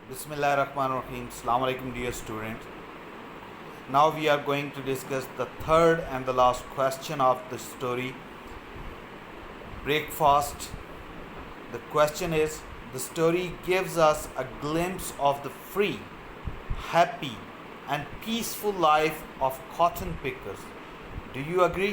Bismillahirrahmanirrahim. Assalamu alaikum dear students. Now we are going to discuss the third and the last question of the story, breakfast. The question is, the story gives us a glimpse of the free, happy and peaceful life of cotton pickers. Do you agree?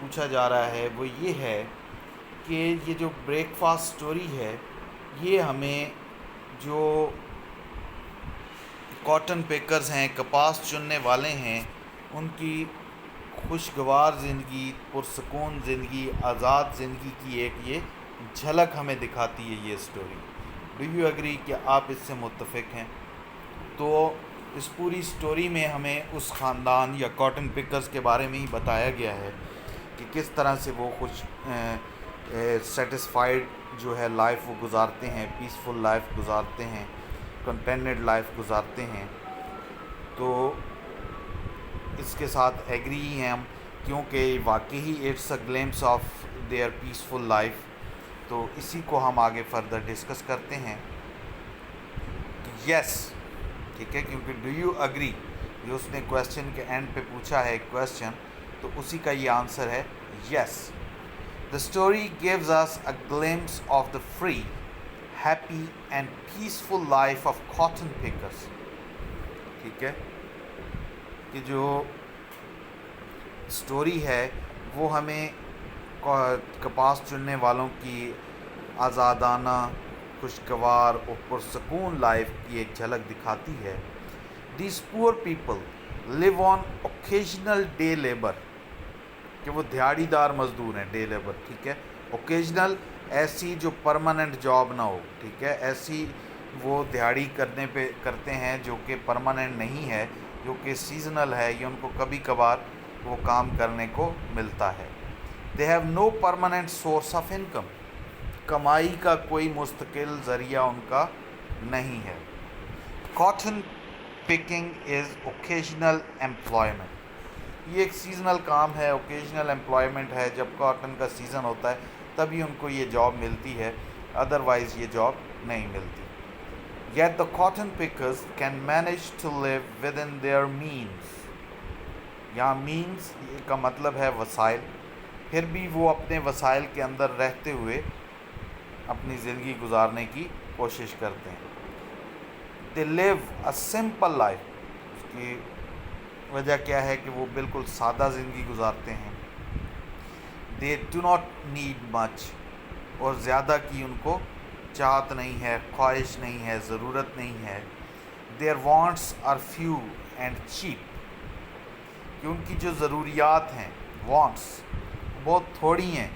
پوچھا جا رہا ہے وہ یہ ہے کہ یہ جو بریک فاسٹ اسٹوری ہے یہ ہمیں جو کاٹن پیکرز ہیں، کپاس چننے والے ہیں، ان کی خوشگوار زندگی، پرسکون زندگی، آزاد زندگی کی ایک یہ جھلک ہمیں دکھاتی ہے یہ اسٹوری. ڈو یو ایگری کہ آپ اس سے متفق ہیں؟ تو اس پوری اسٹوری میں ہمیں اس خاندان یا کاٹن پکرز کے بارے میں ہی بتایا گیا ہے کہ کس طرح سے وہ سیٹسفائیڈ جو ہے لائف وہ گزارتے ہیں، پیسفل لائف گزارتے ہیں، کنٹینٹڈ لائف گزارتے ہیں. تو اس کے ساتھ ایگری ہی ہیں ہم، کیونکہ واقعی it's a glimpse of their peaceful life. تو اسی کو ہم آگے فردر ڈسکس کرتے ہیں. یس، ٹھیک ہے، کیونکہ ڈو یو اگری جو اس نے کویشچن کے اینڈ پہ پوچھا ہے کویشچن، تو اسی کا یہ آنسر ہے یس. The story gives us a glimpse of the free, happy and peaceful life of cotton pickers. ٹھیک ہے کہ جو سٹوری ہے وہ ہمیں کپاس چننے والوں کی آزادانہ، خوشگوار اور پرسکون لائف کی ایک جھلک دکھاتی ہے. These poor people live on occasional day labor. کہ وہ دیہڑی دار مزدور ہیں، ڈے لیبر. ٹھیک ہے، اوکیجنل ایسی جو پرماننٹ جاب نہ ہو. ٹھیک ہے، ایسی وہ دیہڑی کرتے ہیں جو کہ پرماننٹ نہیں ہے، جو کہ سیزنل ہے، یہ ان کو کبھی کبھار وہ کام کرنے کو ملتا ہے. They have no permanent source of income. کمائی کا کوئی مستقل ذریعہ ان کا نہیں ہے. کاٹن پکنگ از اوکیجنل امپلائمنٹ. یہ ایک سیزنل کام ہے، اوکیجنل امپلائمنٹ ہے. جب کاٹن کا سیزن ہوتا ہے تبھی ان کو یہ جاب ملتی ہے، ادروائز یہ جاب نہیں ملتی. Yet the cotton pickers can manage to live within their means. یہاں مینس کا مطلب ہے وسائل. پھر بھی وہ اپنے وسائل کے اندر رہتے ہوئے اپنی زندگی گزارنے کی کوشش کرتے ہیں. دے لیو اے سمپل لائف. اس کی وجہ کیا ہے کہ وہ بالکل سادہ زندگی گزارتے ہیں. دے ڈو ناٹ نیڈ مچ. اور زیادہ کی ان کو چاہت نہیں ہے، خواہش نہیں ہے، ضرورت نہیں ہے. Their wants are few and cheap. کہ ان کی جو ضروریات ہیں، وانٹس، بہت تھوڑی ہیں.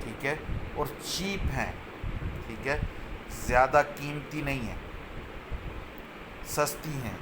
ٹھیک ہے، اور چیپ ہیں. ٹھیک ہے، زیادہ قیمتی نہیں ہیں، سستی ہیں.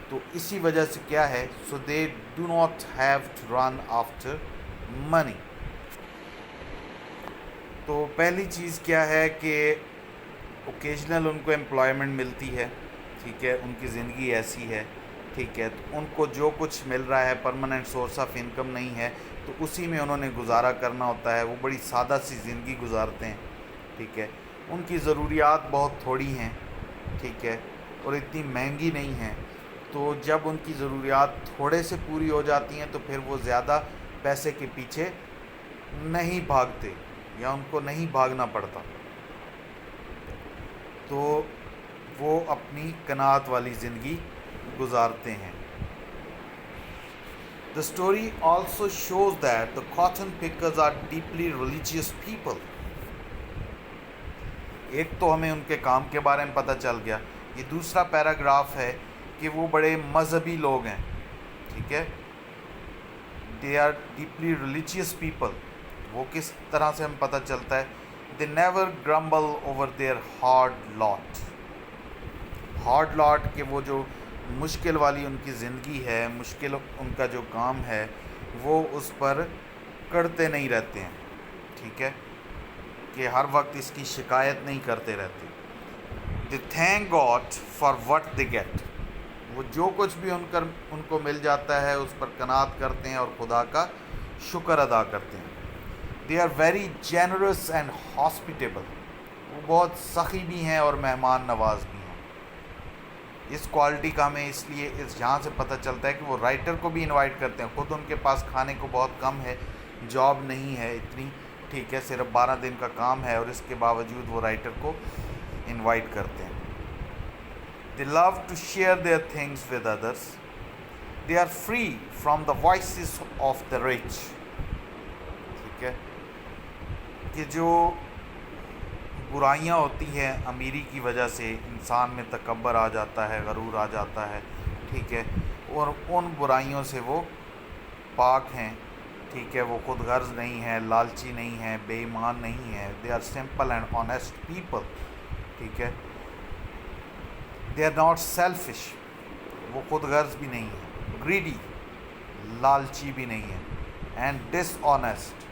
تو اسی وجہ سے کیا ہے، so they do not have to run after money. تو پہلی چیز کیا ہے کہ اوکیجنل ان کو امپلائمنٹ ملتی ہے. ٹھیک ہے، ان کی زندگی ایسی ہے. ٹھیک ہے، تو ان کو جو کچھ مل رہا ہے پرماننٹ سورس آف انکم نہیں ہے، تو اسی میں انہوں نے گزارا کرنا ہوتا ہے. وہ بڑی سادہ سی زندگی گزارتے ہیں. ٹھیک ہے، ان کی ضروریات بہت تھوڑی ہیں. ٹھیک ہے، اور اتنی مہنگی نہیں ہیں. تو جب ان کی ضروریات تھوڑے سے پوری ہو جاتی ہیں تو پھر وہ زیادہ پیسے کے پیچھے نہیں بھاگتے، یا ان کو نہیں بھاگنا پڑتا. تو وہ اپنی قناعت والی زندگی گزارتے ہیں. The story also shows that the cotton pickers are deeply religious people. ایک تو ہمیں ان کے کام کے بارے میں پتہ چل گیا. یہ دوسرا پیراگراف ہے کہ وہ بڑے مذہبی لوگ ہیں. ٹھیک ہے، they are deeply religious people. وہ کس طرح سے ہم پتہ چلتا ہے، they never grumble over their hard lot. Hard lot کہ وہ جو مشکل والی ان کی زندگی ہے، مشکل ان کا جو کام ہے، وہ اس پر کرتے نہیں رہتے ہیں. ٹھیک ہے، کہ ہر وقت اس کی شکایت نہیں کرتے رہتے. They thank God for what they get. وہ جو کچھ بھی ان کو مل جاتا ہے اس پر قناعت کرتے ہیں اور خدا کا شکر ادا کرتے ہیں. They are very generous and hospitable. وہ بہت سخی بھی ہیں اور مہمان نواز بھی ہیں. اس کوالٹی کا ہمیں اس لیے یہاں سے پتہ چلتا ہے کہ وہ رائٹر کو بھی انوائٹ کرتے ہیں. خود ان کے پاس کھانے کو بہت کم ہے, جاب نہیں ہے اتنی, ٹھیک ہے, صرف 12 دن کا کام ہے, اور اس کے باوجود وہ رائٹر کو انوائٹ کرتے ہیں. They love to share their things with others. They are free from the voices of the rich. ٹھیک ہے, کہ جو برائیاں ہوتی ہیں امیری کی وجہ سے انسان میں تکبر آ جاتا ہے, غرور آ جاتا ہے, ٹھیک ہے, اور ان برائیوں سے وہ پاک ہیں. ٹھیک ہے, وہ خود غرض نہیں ہے, لالچی نہیں ہے, بے ایمان نہیں ہے. They are simple and honest people. ٹھیک ہے, they are not selfish. وہ خود غرض بھی نہیں ہے, greedy, لالچی بھی نہیں ہے, and dishonest,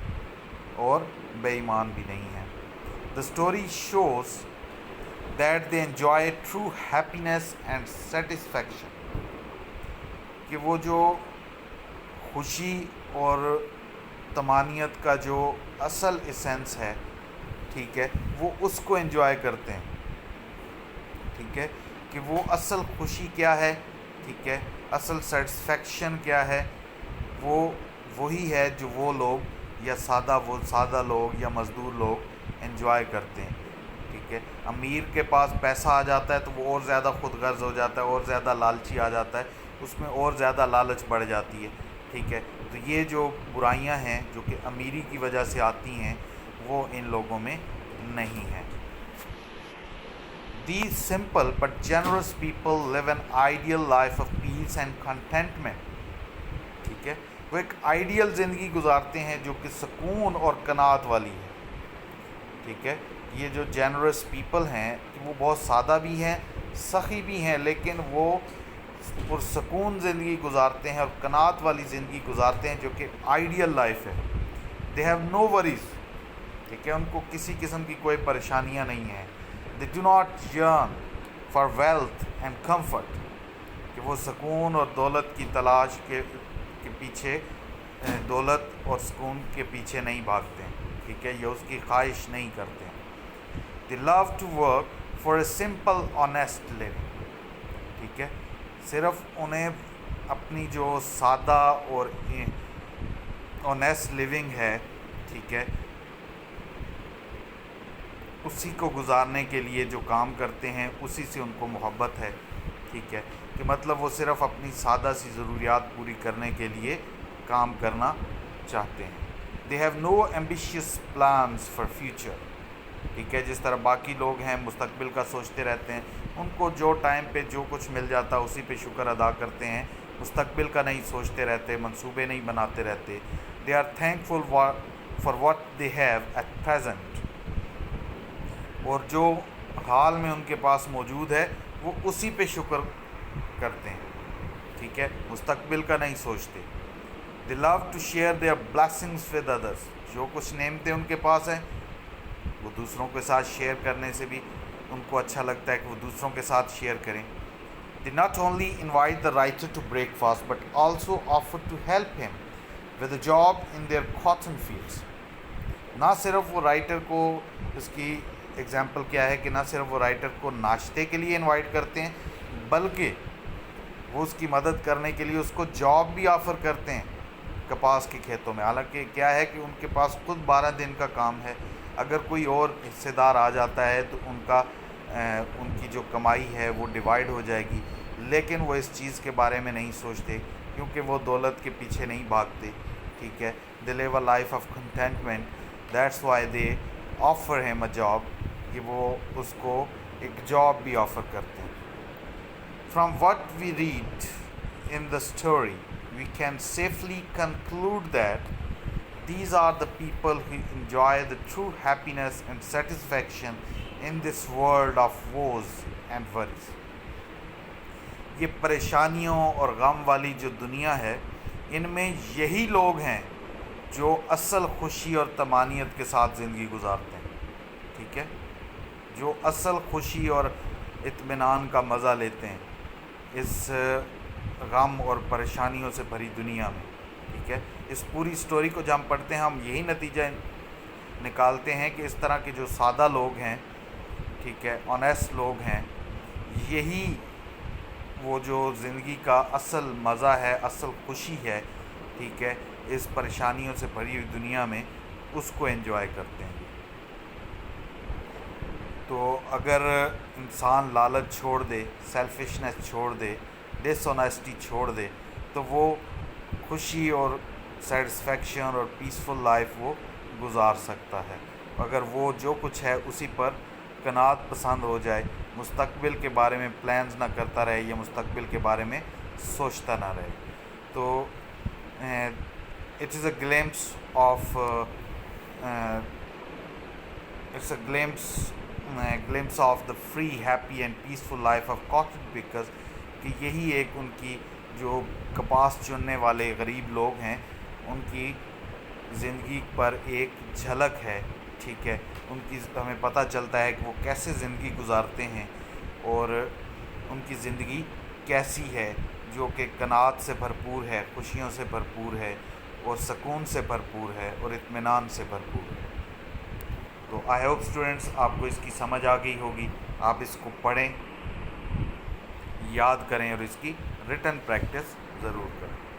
اور بے ایمان بھی نہیں ہے. The story shows that they enjoy true happiness and satisfaction. کہ وہ جو خوشی اور طمانینت کا جو اصل ایسنس ہے, ٹھیک ہے, وہ اس کو انجوائے کرتے ہیں. ٹھیک ہے, کہ وہ اصل خوشی کیا ہے, ٹھیک ہے, اصل سیٹسفیکشن کیا ہے, وہ وہی ہے جو وہ لوگ یا سادہ لوگ یا مزدور لوگ انجوائے کرتے ہیں. ٹھیک ہے, امیر کے پاس پیسہ آ جاتا ہے تو وہ اور زیادہ خود غرض ہو جاتا ہے, اور زیادہ لالچی آ جاتا ہے, اس میں اور زیادہ لالچ بڑھ جاتی ہے. ٹھیک ہے, تو یہ جو برائیاں ہیں جو کہ امیری کی وجہ سے آتی ہیں وہ ان لوگوں میں نہیں ہیں. These simple but generous people live an ideal life of peace and contentment. ٹھیک ہے, وہ ایک آئیڈیل زندگی گزارتے ہیں جو کہ سکون اور قناعت والی ہے. ٹھیک ہے, یہ جو جینرس پیپل ہیں وہ بہت سادہ بھی ہیں, سخی بھی ہیں, لیکن وہ پرسکون زندگی گزارتے ہیں اور قناعت والی زندگی گزارتے ہیں جو کہ آئیڈیل لائف ہے. They have no worries. ٹھیک ہے, ان کو کسی قسم کی کوئی پریشانیاں نہیں ہیں. دے do not yearn for wealth and comfort. کہ وہ سکون اور دولت کی تلاش کے پیچھے, دولت اور سکون کے پیچھے نہیں بھاگتے ہیں. ٹھیک ہے, یہ اس کی خواہش نہیں کرتے ہیں. They love to work for a simple honest living. ٹھیک ہے, صرف انہیں اپنی جو سادہ اور آنیسٹ لیونگ ہے, ٹھیک ہے, اسی کو گزارنے کے لیے جو کام کرتے ہیں اسی سے ان کو محبت ہے. ٹھیک ہے, کہ مطلب وہ صرف اپنی سادہ سی ضروریات پوری کرنے کے لیے کام کرنا چاہتے ہیں. They have no ambitious plans for future. ٹھیک ہے, جس طرح باقی لوگ ہیں مستقبل کا سوچتے رہتے ہیں, ان کو جو ٹائم پہ جو کچھ مل جاتا اسی پہ شکر ادا کرتے ہیں, مستقبل کا نہیں سوچتے رہتے, منصوبے نہیں بناتے رہتے. They are thankful for what they have at present. اور جو حال میں ان کے پاس موجود ہے وہ اسی پہ شکر کرتے ہیں. ٹھیک ہے, مستقبل کا نہیں سوچتے. They love to share their blessings with others. جو کچھ نعمتیں ان کے پاس ہیں وہ دوسروں کے ساتھ شیئر کرنے سے بھی ان کو اچھا لگتا ہے کہ وہ دوسروں کے ساتھ شیئر کریں. They not only invite the writer to breakfast but also offer to help him with a job in their cotton fields. نہ صرف وہ رائٹر کو, اس کی ایگزامپل کیا ہے کہ نہ صرف وہ رائٹر کو ناشتے کے لیے انوائٹ کرتے ہیں بلکہ وہ اس کی مدد کرنے کے لیے اس کو جاب بھی آفر کرتے ہیں کپاس کے کھیتوں میں. حالانکہ کیا ہے کہ ان کے پاس خود 12 دن کا کام ہے, اگر کوئی اور حصہ دار آ جاتا ہے تو ان کی جو کمائی ہے وہ ڈیوائیڈ ہو جائے گی, لیکن وہ اس چیز کے بارے میں نہیں سوچتے کیونکہ وہ دولت کے پیچھے نہیں بھاگتے. ٹھیک ہے, they live a life of contentment. That's why they offer him a job. کہ وہ اس کو ایک جاب بھی آفر کرتے ہیں. From what we read in the story, we can safely conclude that these are the people who enjoy the true happiness and satisfaction in this world of woes and worries. یہ پریشانیوں اور غم والی جو دنیا ہے, ان میں یہی لوگ ہیں جو اصل خوشی اور طمانینت کے ساتھ زندگی گزارتے ہیں. ٹھیک ہے, جو اصل خوشی اور اطمینان کا مزہ لیتے ہیں اس غم اور پریشانیوں سے بھری دنیا میں. ٹھیک ہے, اس پوری سٹوری کو جب ہم پڑھتے ہیں ہم یہی نتیجہ نکالتے ہیں کہ اس طرح کے جو سادہ لوگ ہیں ٹھیک ہے، آنیسٹ لوگ ہیں، یہی وہ جو زندگی کا اصل مزہ ہے، اصل خوشی ہے، ٹھیک ہے، اس پریشانیوں سے بھری ہوئی دنیا میں اس کو انجوائے کرتے ہیں۔ تو اگر انسان لالچ چھوڑ دے، سیلفشنس چھوڑ دے، ڈس آنیسٹی چھوڑ دے، تو وہ خوشی اور سیٹسفیکشن اور پیسفل لائف وہ گزار سکتا ہے۔ اگر وہ جو کچھ ہے اسی پر قناعت پسند ہو جائے، مستقبل کے بارے میں پلانز نہ کرتا رہے یا مستقبل کے بارے میں سوچتا نہ رہے، تو it is a glimpse of it's a glimpse of the free happy and peaceful life of cotton pickers, کہ یہی ایک ان کی جو کپاس چننے والے غریب لوگ ہیں ان کی زندگی پر ایک جھلک ہے، ٹھیک ہے، ان کی ہمیں پتہ چلتا ہے کہ وہ کیسے زندگی گزارتے ہیں اور ان کی زندگی کیسی ہے، جو کہ قناعت سے بھرپور ہے، خوشیوں سے بھرپور ہے اور سکون سے بھرپور ہے اور اطمینان سے بھرپور ہے۔ تو آئی ہوپ اسٹوڈنٹس آپ کو اس کی سمجھ آ گئی ہوگی، آپ اس کو پڑھیں، یاد کریں اور اس کی ریٹن پریکٹس ضرور کریں۔